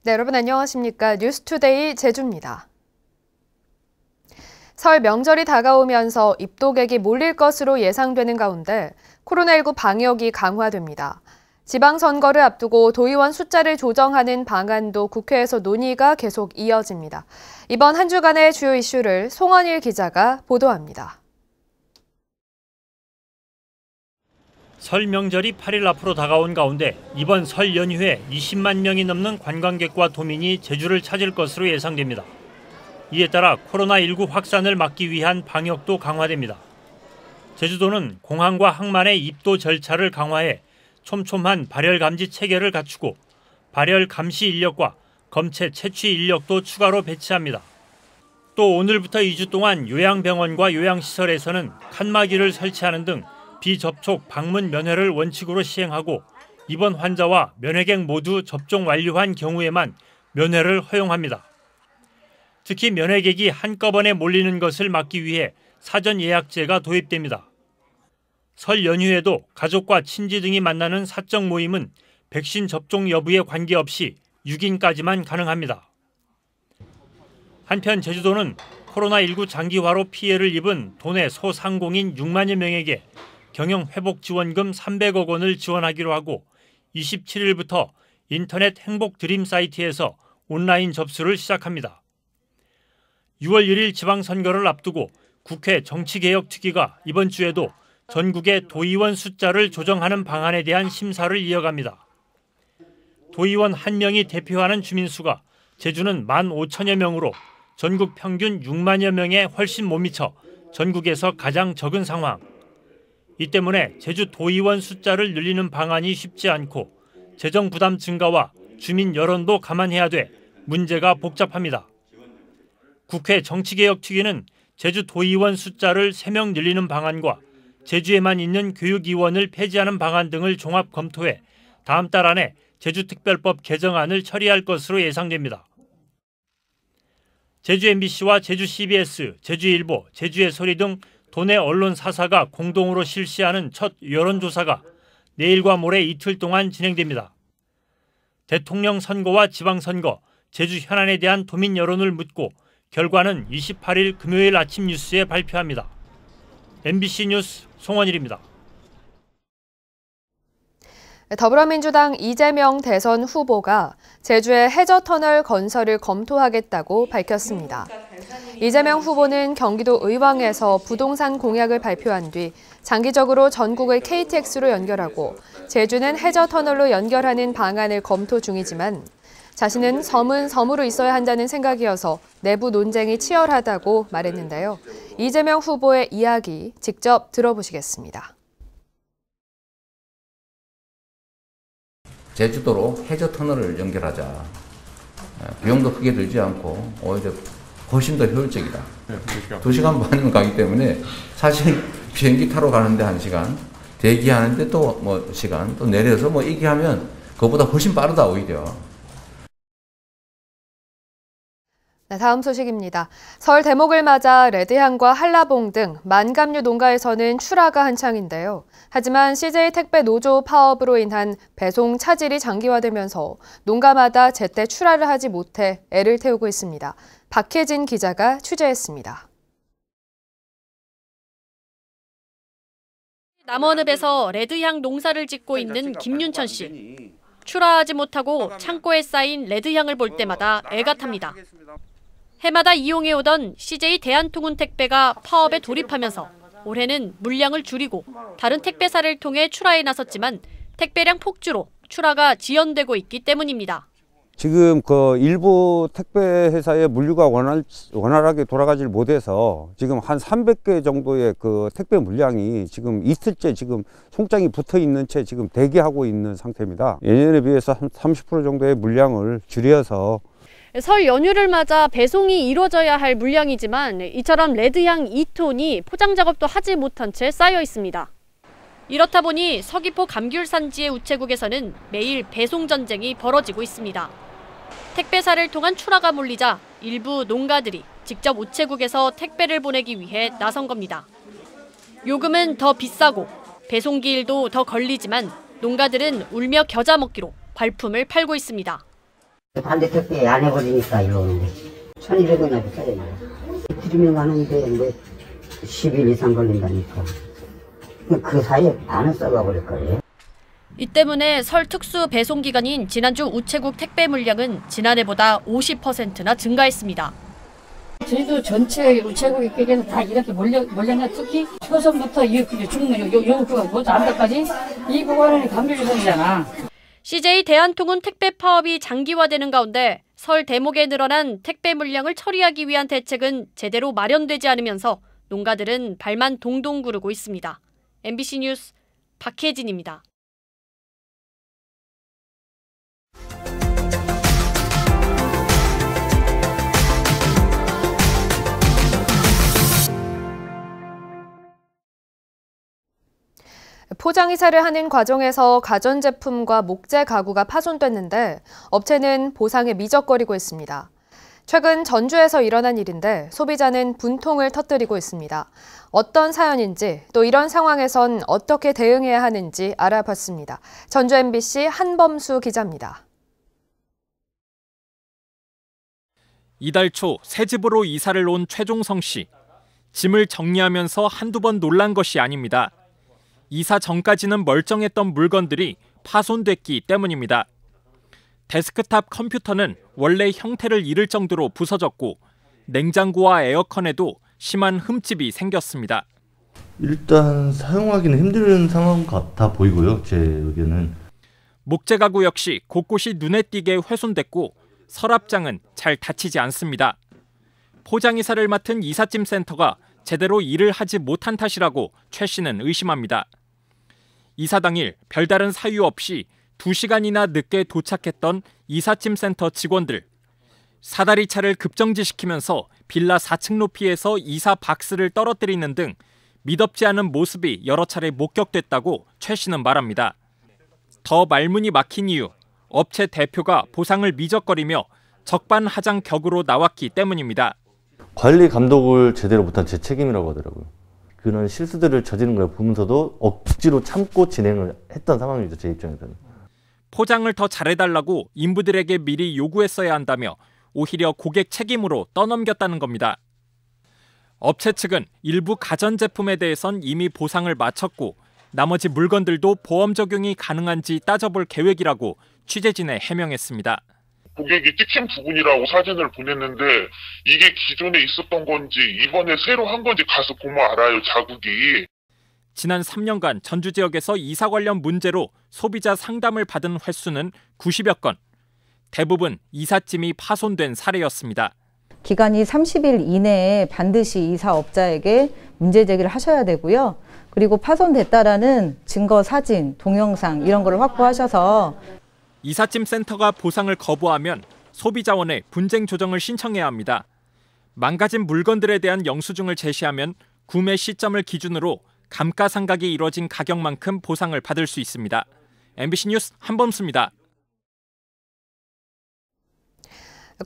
네, 여러분 안녕하십니까? 뉴스투데이 제주입니다. 설 명절이 다가오면서 입도객이 몰릴 것으로 예상되는 가운데 코로나19 방역이 강화됩니다. 지방선거를 앞두고 도의원 숫자를 조정하는 방안도 국회에서 논의가 계속 이어집니다. 이번 한 주간의 주요 이슈를 송원일 기자가 보도합니다. 설 명절이 8일 앞으로 다가온 가운데 이번 설 연휴에 20만 명이 넘는 관광객과 도민이 제주를 찾을 것으로 예상됩니다. 이에 따라 코로나19 확산을 막기 위한 방역도 강화됩니다. 제주도는 공항과 항만의 입도 절차를 강화해 촘촘한 발열 감지 체계를 갖추고 발열 감시 인력과 검체 채취 인력도 추가로 배치합니다. 또 오늘부터 2주 동안 요양병원과 요양시설에서는 칸막이를 설치하는 등 비접촉 방문 면회를 원칙으로 시행하고 입원 환자와 면회객 모두 접종 완료한 경우에만 면회를 허용합니다. 특히 면회객이 한꺼번에 몰리는 것을 막기 위해 사전 예약제가 도입됩니다. 설 연휴에도 가족과 친지 등이 만나는 사적 모임은 백신 접종 여부에 관계없이 6인까지만 가능합니다. 한편 제주도는 코로나19 장기화로 피해를 입은 도내 소상공인 6만여 명에게 경영회복지원금 300억 원을 지원하기로 하고 27일부터 인터넷 행복 드림 사이트에서 온라인 접수를 시작합니다. 6월 1일 지방선거를 앞두고 국회 정치개혁특위가 이번 주에도 전국의 도의원 숫자를 조정하는 방안에 대한 심사를 이어갑니다. 도의원 1명이 대표하는 주민수가 제주는 15,000여 명으로 전국 평균 6만여 명에 훨씬 못 미쳐 전국에서 가장 적은 상황. 이 때문에 제주 도의원 숫자를 늘리는 방안이 쉽지 않고 재정 부담 증가와 주민 여론도 감안해야 돼 문제가 복잡합니다. 국회 정치개혁특위는 제주 도의원 숫자를 3명 늘리는 방안과 제주에만 있는 교육위원을 폐지하는 방안 등을 종합 검토해 다음 달 안에 제주특별법 개정안을 처리할 것으로 예상됩니다. 제주 MBC와 제주 CBS, 제주일보, 제주의 소리 등 도내 언론 4사가 공동으로 실시하는 첫 여론조사가 내일과 모레 이틀 동안 진행됩니다. 대통령 선거와 지방선거, 제주 현안에 대한 도민 여론을 묻고 결과는 28일 금요일 아침 뉴스에 발표합니다. MBC 뉴스 송원일입니다. 더불어민주당 이재명 대선 후보가 제주의 해저터널 건설을 검토하겠다고 밝혔습니다. 이재명 후보는 경기도 의왕에서 부동산 공약을 발표한 뒤 장기적으로 전국을 KTX로 연결하고 제주는 해저터널로 연결하는 방안을 검토 중이지만 자신은 섬은 섬으로 있어야 한다는 생각이어서 내부 논쟁이 치열하다고 말했는데요. 이재명 후보의 이야기 직접 들어보시겠습니다. 제주도로 해저터널을 연결하자. 비용도 크게 들지 않고 오히려 훨씬 더 효율적이다. 2시간 반이면 가기 때문에 사실 비행기 타러 가는데 1시간, 대기하는데 또 시간, 또 내려서 얘기하면 그것보다 훨씬 빠르다 오히려. 네, 다음 소식입니다. 설 대목을 맞아 레드향과 한라봉 등 만감류 농가에서는 출하가 한창인데요. 하지만 CJ 택배 노조 파업으로 인한 배송 차질이 장기화되면서 농가마다 제때 출하를 하지 못해 애를 태우고 있습니다. 박혜진 기자가 취재했습니다. 남원읍에서 레드향 농사를 짓고 있는 김윤천 씨. 출하하지 못하고 창고에 쌓인 레드향을 볼 때마다 애가 탑니다. 해마다 이용해오던 CJ 대한통운 택배가 파업에 돌입하면서 올해는 물량을 줄이고 다른 택배사를 통해 출하에 나섰지만 택배량 폭주로 출하가 지연되고 있기 때문입니다. 지금 일부 택배 회사의 물류가 원활하게 돌아가질 못해서 지금 한 300개 정도의 택배 물량이 지금 이틀째 지금 송장이 붙어 있는 채 지금 대기하고 있는 상태입니다. 예년에 비해서 한 30% 정도의 물량을 줄여서 설 연휴를 맞아 배송이 이루어져야 할 물량이지만 이처럼 레드향 2톤이 포장 작업도 하지 못한 채 쌓여 있습니다. 이렇다 보니 서귀포 감귤 산지의 우체국에서는 매일 배송 전쟁이 벌어지고 있습니다. 택배사를 통한 출하가 몰리자 일부 농가들이 직접 우체국에서 택배를 보내기 위해 나선 겁니다. 요금은 더 비싸고 배송기일도 더 걸리지만 농가들은 울며 겨자 먹기로 발품을 팔고 있습니다. 반대 택배 안 해버리니까 일로 오는데 1,200원이나 비싸요. 들으면 가는데 뭐 10일 이상 걸린다니까. 그 사이에 반은 썩어버릴 거예요. 이 때문에 설 특수 배송 기간인 지난주 우체국 택배 물량은 지난해보다 50%나 증가했습니다. 저희도 전체 우체국 입국에서 다 이렇게 몰려나 특히 초선부터 중문 요구가 모두 안다까지 이 구간은 감귤유선이잖아. CJ 대한통운 택배 파업이 장기화되는 가운데 설 대목에 늘어난 택배 물량을 처리하기 위한 대책은 제대로 마련되지 않으면서 농가들은 발만 동동 구르고 있습니다. MBC 뉴스 박혜진입니다. 포장 이사를 하는 과정에서 가전제품과 목재 가구가 파손됐는데 업체는 보상에 미적거리고 있습니다. 최근 전주에서 일어난 일인데 소비자는 분통을 터뜨리고 있습니다. 어떤 사연인지 또 이런 상황에선 어떻게 대응해야 하는지 알아봤습니다. 전주 MBC 한범수 기자입니다. 이달 초 새 집으로 이사를 온 최종성 씨. 짐을 정리하면서 한두 번 놀란 것이 아닙니다. 이사 전까지는 멀쩡했던 물건들이 파손됐기 때문입니다. 데스크탑 컴퓨터는 원래 형태를 잃을 정도로 부서졌고 냉장고와 에어컨에도 심한 흠집이 생겼습니다. 일단 사용하기는 힘든 상황 같아 보이고요. 제 의견은. 목재 가구 역시 곳곳이 눈에 띄게 훼손됐고 서랍장은 잘 닫히지 않습니다. 포장 이사를 맡은 이삿짐 센터가 제대로 일을 하지 못한 탓이라고 최 씨는 의심합니다. 이사 당일 별다른 사유 없이 2시간이나 늦게 도착했던 이삿짐 센터 직원들. 사다리 차를 급정지시키면서 빌라 4층 높이에서 이사 박스를 떨어뜨리는 등 미덥지 않은 모습이 여러 차례 목격됐다고 최 씨는 말합니다. 더 말문이 막힌 이유, 업체 대표가 보상을 미적거리며 적반하장 격으로 나왔기 때문입니다. 관리 감독을 제대로 못한 제 책임이라고 하더라고요. 그런 실수들을 저지른 걸 보면서도 억지로 참고 진행을 했던 상황이죠, 제 입장에서는. 포장을 더 잘해달라고 인부들에게 미리 요구했어야 한다며 오히려 고객 책임으로 떠넘겼다는 겁니다. 업체 측은 일부 가전제품에 대해선 이미 보상을 마쳤고 나머지 물건들도 보험 적용이 가능한지 따져볼 계획이라고 취재진에 해명했습니다. 고객이 찍힌 부분이라고 사진을 보냈는데 이게 기존에 있었던 건지 이번에 새로 한 건지 가서 보면 알아요, 자국이. 지난 3년간 전주 지역에서 이사 관련 문제로 소비자 상담을 받은 횟수는 90여 건. 대부분 이삿짐이 파손된 사례였습니다. 기간이 30일 이내에 반드시 이사업자에게 문제 제기를 하셔야 되고요. 그리고 파손됐다라는 증거 사진, 동영상 이런 거를 확보하셔서 이삿짐 센터가 보상을 거부하면 소비자원에 분쟁 조정을 신청해야 합니다. 망가진 물건들에 대한 영수증을 제시하면 구매 시점을 기준으로 감가상각이 이뤄진 가격만큼 보상을 받을 수 있습니다. MBC 뉴스 한범수입니다.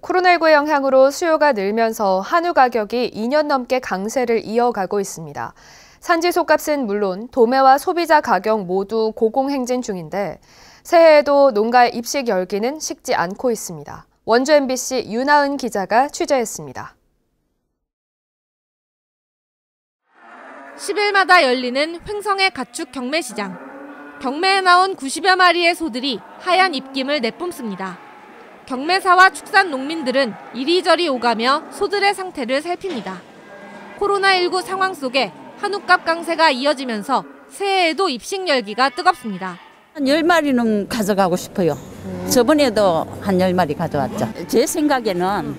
코로나19의 영향으로 수요가 늘면서 한우 가격이 2년 넘게 강세를 이어가고 있습니다. 산지 솥값은 물론 도매와 소비자 가격 모두 고공행진 중인데 새해에도 농가의 입식 열기는 식지 않고 있습니다. 원주 MBC 윤하은 기자가 취재했습니다. 10일마다 열리는 횡성의 가축 경매시장. 경매에 나온 90여 마리의 소들이 하얀 입김을 내뿜습니다. 경매사와 축산 농민들은 이리저리 오가며 소들의 상태를 살핍니다. 코로나19 상황 속에 한우값 강세가 이어지면서 새해에도 입식 열기가 뜨겁습니다. 한 10마리는 가져가고 싶어요. 저번에도 한 10마리 가져왔죠. 제 생각에는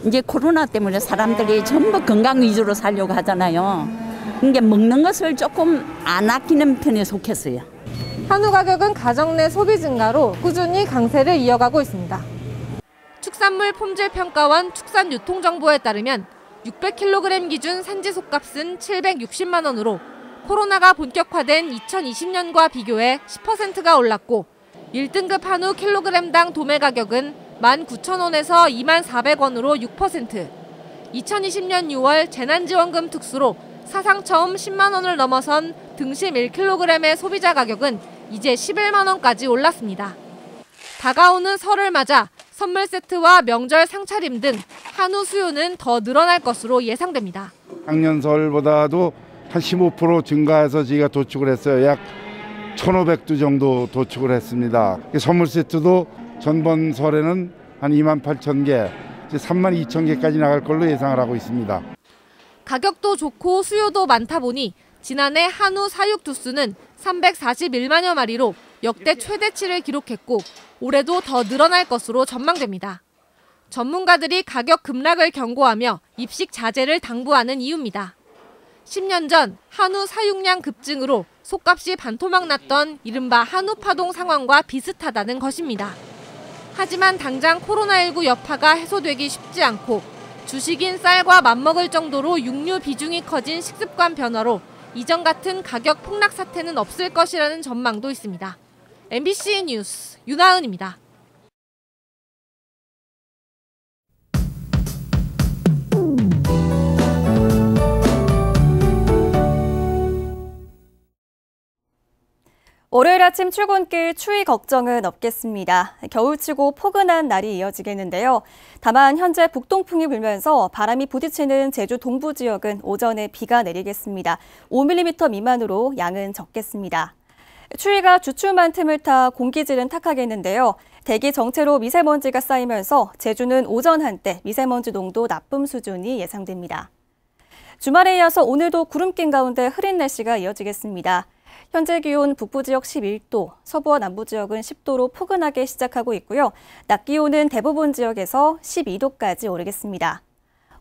이제 코로나 때문에 사람들이 전부 건강 위주로 살려고 하잖아요. 그러니까 먹는 것을 조금 안 아끼는 편에 속했어요. 한우 가격은 가정 내 소비 증가로 꾸준히 강세를 이어가고 있습니다. 축산물 품질평가원 축산유통정보에 따르면 600kg 기준 산지 솥값은 760만 원으로 코로나가 본격화된 2020년과 비교해 10%가 올랐고 1등급 한우 킬로그램당 도매 가격은 19,000원에서 24,400원으로 6%, 2020년 6월 재난지원금 특수로 사상 처음 10만 원을 넘어선 등심 1kg의 소비자 가격은 이제 11만 원까지 올랐습니다. 다가오는 설을 맞아 선물 세트와 명절 상차림 등 한우 수요는 더 늘어날 것으로 예상됩니다. 작년 설보다도 한 15% 증가해서 저희가 도축을 했어요. 약 1,500두 정도 도축을 했습니다. 선물 세트도 전번 설에는 한 28,000개, 32,000개까지 나갈 걸로 예상을 하고 있습니다. 가격도 좋고 수요도 많다 보니 지난해 한우 사육 두수는 341만여 마리로 역대 최대치를 기록했고 올해도 더 늘어날 것으로 전망됩니다. 전문가들이 가격 급락을 경고하며 입식 자제를 당부하는 이유입니다. 10년 전 한우 사육량 급증으로 속값이 반토막 났던 이른바 한우 파동 상황과 비슷하다는 것입니다. 하지만 당장 코로나19 여파가 해소되기 쉽지 않고 주식인 쌀과 맞먹을 정도로 육류 비중이 커진 식습관 변화로 이전 같은 가격 폭락 사태는 없을 것이라는 전망도 있습니다. MBC 뉴스 윤하은입니다. 월요일 아침 출근길 추위 걱정은 없겠습니다. 겨울치고 포근한 날이 이어지겠는데요. 다만 현재 북동풍이 불면서 바람이 부딪히는 제주 동부 지역은 오전에 비가 내리겠습니다. 5mm 미만으로 양은 적겠습니다. 추위가 주춤한 틈을 타 공기질은 탁하겠는데요. 대기 정체로 미세먼지가 쌓이면서 제주는 오전 한때 미세먼지 농도 나쁨 수준이 예상됩니다. 주말에 이어서 오늘도 구름 낀 가운데 흐린 날씨가 이어지겠습니다. 현재 기온 북부 지역 11도, 서부와 남부 지역은 10도로 포근하게 시작하고 있고요. 낮 기온은 대부분 지역에서 12도까지 오르겠습니다.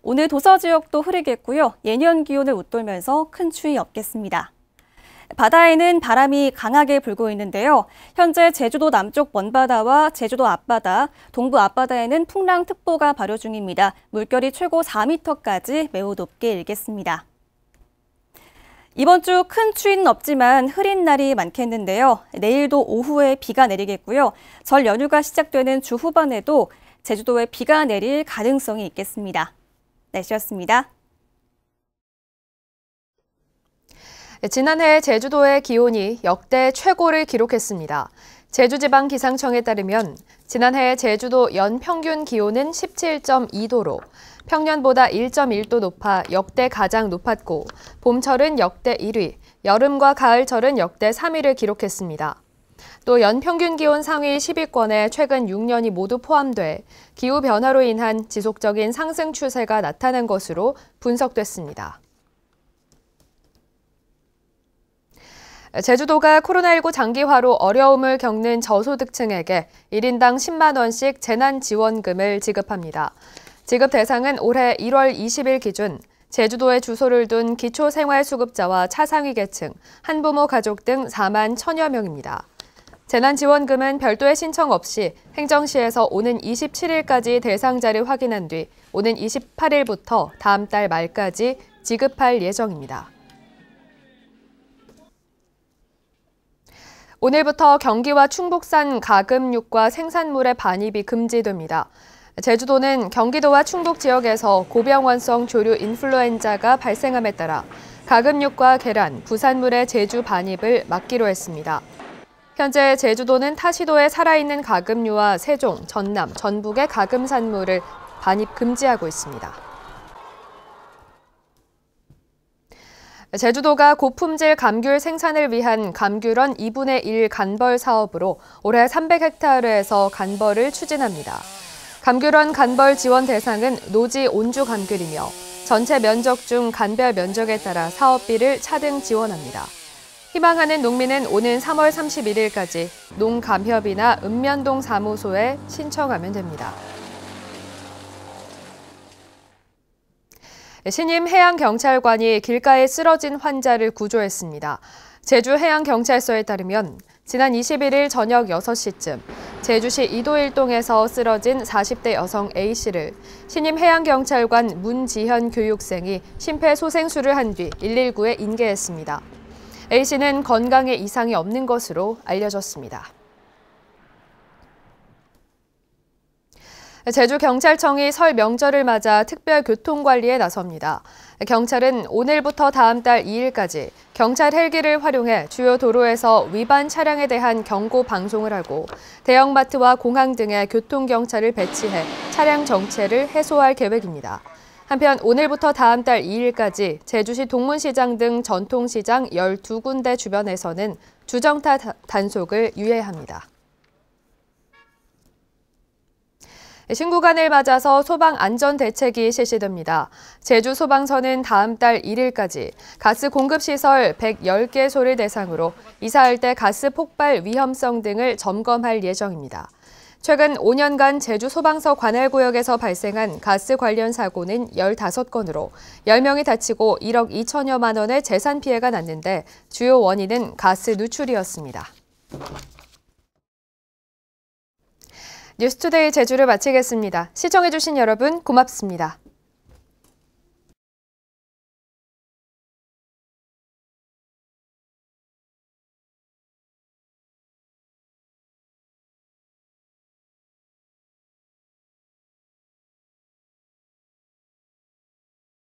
오늘 도서 지역도 흐리겠고요. 예년 기온을 웃돌면서 큰 추위 없겠습니다. 바다에는 바람이 강하게 불고 있는데요. 현재 제주도 남쪽 먼바다와 제주도 앞바다, 동부 앞바다에는 풍랑특보가 발효 중입니다. 물결이 최고 4m까지 매우 높게 일겠습니다. 이번 주 큰 추위는 없지만 흐린 날이 많겠는데요. 내일도 오후에 비가 내리겠고요. 설 연휴가 시작되는 주 후반에도 제주도에 비가 내릴 가능성이 있겠습니다. 날씨였습니다. 지난해 제주도의 기온이 역대 최고를 기록했습니다. 제주지방기상청에 따르면 지난해 제주도 연평균 기온은 17.2도로 평년보다 1.1도 높아 역대 가장 높았고 봄철은 역대 1위, 여름과 가을철은 역대 3위를 기록했습니다. 또 연평균 기온 상위 10위권에 최근 6년이 모두 포함돼 기후변화로 인한 지속적인 상승 추세가 나타난 것으로 분석됐습니다. 제주도가 코로나19 장기화로 어려움을 겪는 저소득층에게 1인당 10만 원씩 재난지원금을 지급합니다. 지급 대상은 올해 1월 20일 기준 제주도에 주소를 둔 기초생활수급자와 차상위 계층, 한부모 가족 등 4만 1천여 명입니다. 재난지원금은 별도의 신청 없이 행정시에서 오는 27일까지 대상자를 확인한 뒤 오는 28일부터 다음 달 말까지 지급할 예정입니다. 오늘부터 경기와 충북산 가금육과 생산물의 반입이 금지됩니다. 제주도는 경기도와 충북 지역에서 고병원성 조류 인플루엔자가 발생함에 따라 가금육과 계란, 부산물의 제주 반입을 막기로 했습니다. 현재 제주도는 타시도에 살아있는 가금류와 세종, 전남, 전북의 가금산물을 반입 금지하고 있습니다. 제주도가 고품질 감귤 생산을 위한 감귤원 2분의 1 간벌 사업으로 올해 300헥타르에서 간벌을 추진합니다. 감귤원 간벌 지원 대상은 노지 온주 감귤이며 전체 면적 중 간별 면적에 따라 사업비를 차등 지원합니다. 희망하는 농민은 오는 3월 31일까지 농감협이나 읍면동 사무소에 신청하면 됩니다. 신임 해양경찰관이 길가에 쓰러진 환자를 구조했습니다. 제주해양경찰서에 따르면 지난 21일 저녁 6시쯤 제주시 이도일동에서 쓰러진 40대 여성 A씨를 신임 해양경찰관 문지현 교육생이 심폐소생술을 한 뒤 119에 인계했습니다. A씨는 건강에 이상이 없는 것으로 알려졌습니다. 제주경찰청이 설 명절을 맞아 특별 교통관리에 나섭니다. 경찰은 오늘부터 다음 달 2일까지 경찰 헬기를 활용해 주요 도로에서 위반 차량에 대한 경고 방송을 하고 대형마트와 공항 등에 교통경찰을 배치해 차량 정체를 해소할 계획입니다. 한편 오늘부터 다음 달 2일까지 제주시 동문시장 등 전통시장 12군데 주변에서는 주정차 단속을 유예합니다. 신구간을 맞아서 소방안전대책이 실시됩니다. 제주소방서는 다음 달 1일까지 가스 공급시설 110개소를 대상으로 이사할 때 가스 폭발 위험성 등을 점검할 예정입니다. 최근 5년간 제주소방서 관할구역에서 발생한 가스 관련 사고는 15건으로 10명이 다치고 1억 2천여만 원의 재산 피해가 났는데 주요 원인은 가스 누출이었습니다. 뉴스투데이 제주를 마치겠습니다. 시청해주신 여러분 고맙습니다.